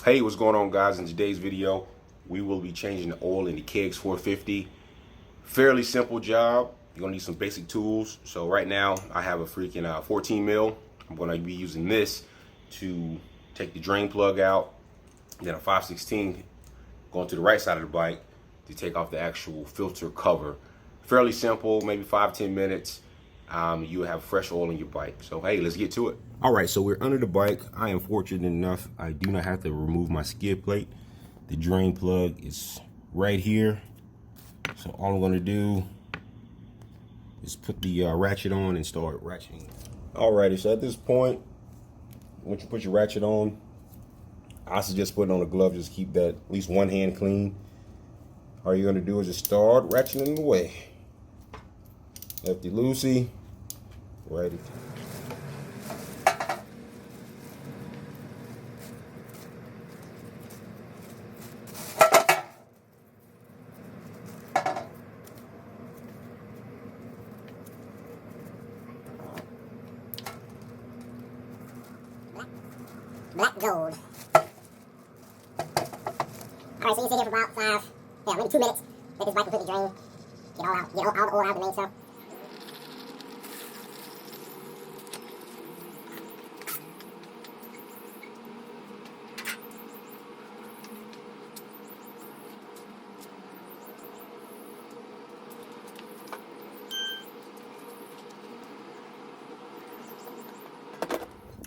Hey, what's going on, guys? In today's video, we will be changing the oil in the KX450. Fairly simple job. You're gonna need some basic tools. So right now, I have a freaking 14 mil. I'm gonna be using this to take the drain plug out. Then a 5/16 going to the right side of the bike to take off the actual filter cover. Fairly simple, maybe 5-10 minutes. You have fresh oil in your bike. So hey, let's get to it. All right, so we're under the bike. I am fortunate enough, I do not have to remove my skid plate. The drain plug is right here. So all I'm gonna do is put the ratchet on and start ratcheting. Alrighty, so at this point, once you put your ratchet on, I suggest putting on a glove, just keep that at least one hand clean. All you're gonna do is just start ratcheting away. Lefty loosey, righty. Black gold. Alright, so you can sit here for about maybe 2 minutes. Let this bike completely drain. Get all out, get all the oil out of the main stuff.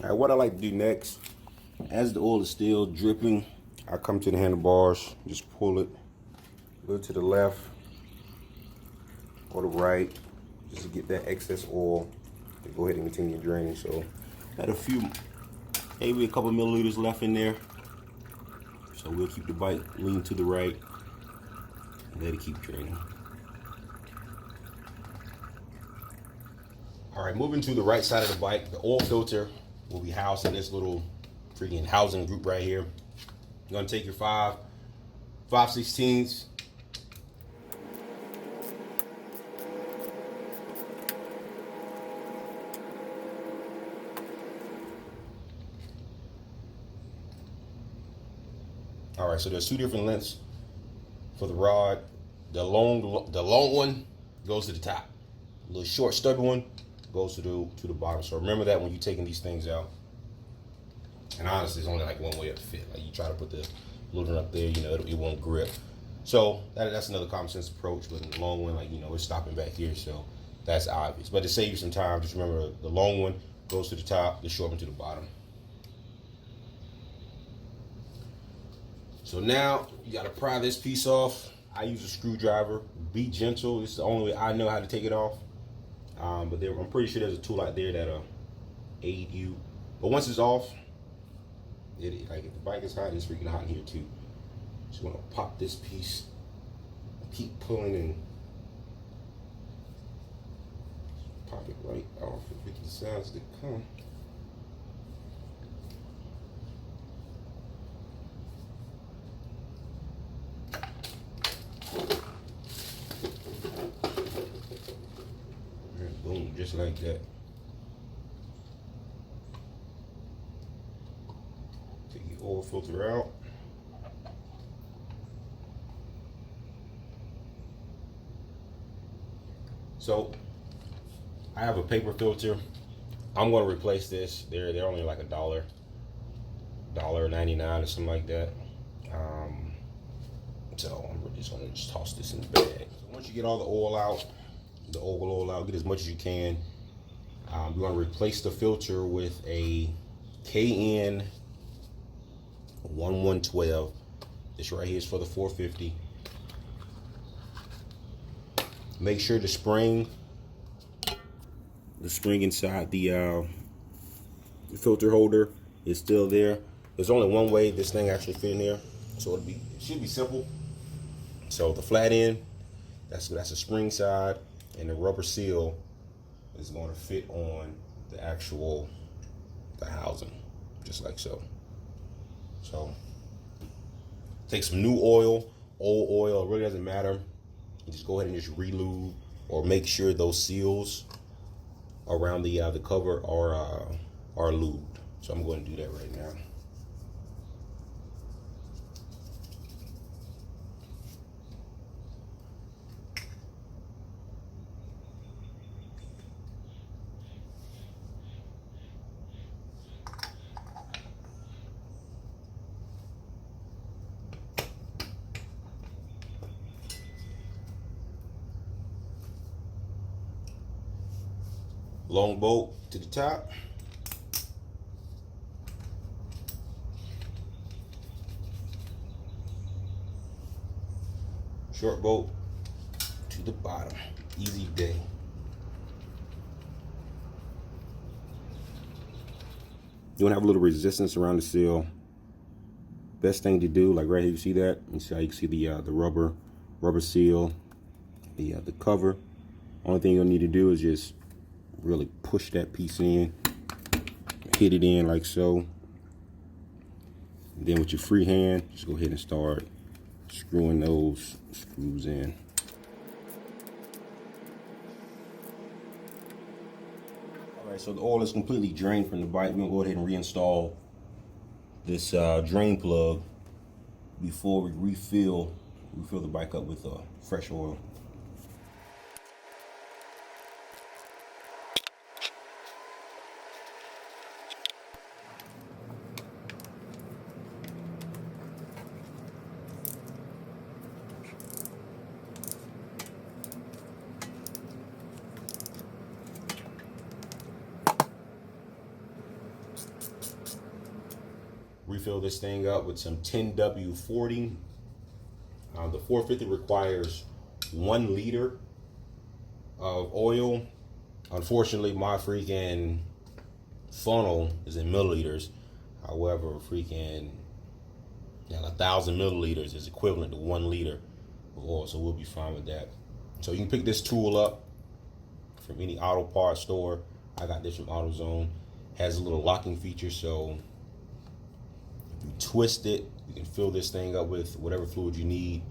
All right, what I like to do next, as the oil is still dripping, I come to the handlebars, just pull it a little to the left or the right, just to get that excess oil to go ahead and continue draining. So got a few, maybe a couple milliliters left in there. So we'll keep the bike lean to the right and let it keep draining. All right, moving to the right side of the bike, the oil filter will be housed in this little freaking housing group right here. You're gonna take your 5/16. All right, so there's two different lengths for the rod. The long one goes to the top. The little short stubby one goes to the bottom. So remember that when you're taking these things out. And honestly, there's only like one way to fit. Like you try to put the little one up there, you know, it won't grip. So that's another common sense approach. But in the long one, like, you know, it's stopping back here, so that's obvious. But to save you some time, just remember the long one goes to the top, the short one to the bottom. So now you gotta pry this piece off. I use a screwdriver. Be gentle. It's the only way I know how to take it off. But I'm pretty sure there's a tool out there that'll aid you. But once it's off, like if the bike is hot, it's freaking hot in here too. Just want to pop this piece, keep pulling and pop it right off if it decides to come. And boom, just like that. Oil filter out. So I have a paper filter. I'm going to replace this. They're only like $1.99 or something like that. So I'm just going to toss this in the bag. So once you get all the oil out, get as much as you can. You're going to replace the filter with a KN 1112. This right here is for the 450. Make sure the spring inside the filter holder is still there. There's only one way this thing actually fit in there, so it should be simple. So the flat end, that's the spring side, and the rubber seal is going to fit on the housing, just like so. So take some new oil, old oil, it really doesn't matter. You just go ahead and just relube or make sure those seals around the cover are lubed. So I'm going to do that right now. Long bolt to the top. Short bolt to the bottom. Easy day. You want to have a little resistance around the seal. Best thing to do, like right here, you see that? You see how you can see the rubber seal, the cover. Only thing you'll need to do is just really push that piece in, hit it in like so. And then with your free hand, just go ahead and start screwing those screws in. All right, so the oil is completely drained from the bike. We're gonna go ahead and reinstall this drain plug before we refill the bike up with fresh oil. Refill this thing up with some 10W40. The 450 requires 1 liter of oil. Unfortunately, my freaking funnel is in milliliters. However, freaking 1,000 milliliters is equivalent to 1 liter of oil, so we'll be fine with that. So you can pick this tool up from any auto parts store. I got this from AutoZone. Has a little locking feature, so you twist it, you can fill this thing up with whatever fluid you need,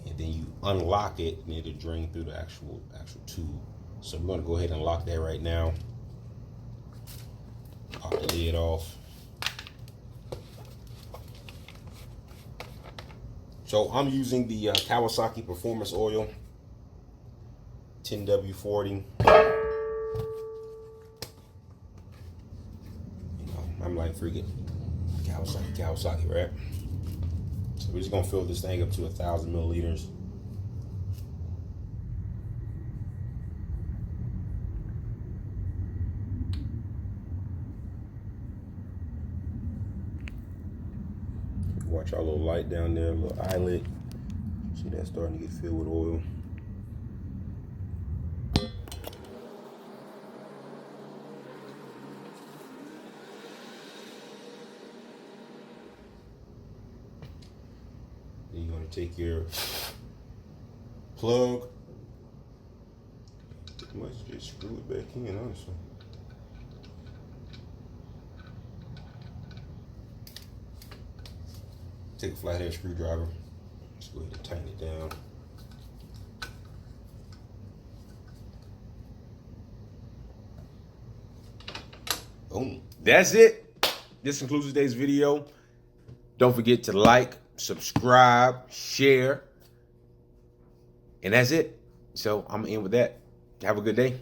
and then you unlock it and it'll drain through the actual tube. So I'm going to go ahead and lock that right now. Pop the lid off. So I'm using the Kawasaki Performance Oil 10W40. I'm like freaking Kawasaki, right? So we're just gonna fill this thing up to 1,000 milliliters. Watch our little light down there, little eyelet. See that starting to get filled with oil. Then you're going to take your plug, pretty much just screw it back in, honestly. Take a flathead screwdriver, just go ahead and tighten it down. Boom. That's it. This concludes today's video. Don't forget to like, subscribe, share, and that's it. So I'm gonna end with that. Have a good day.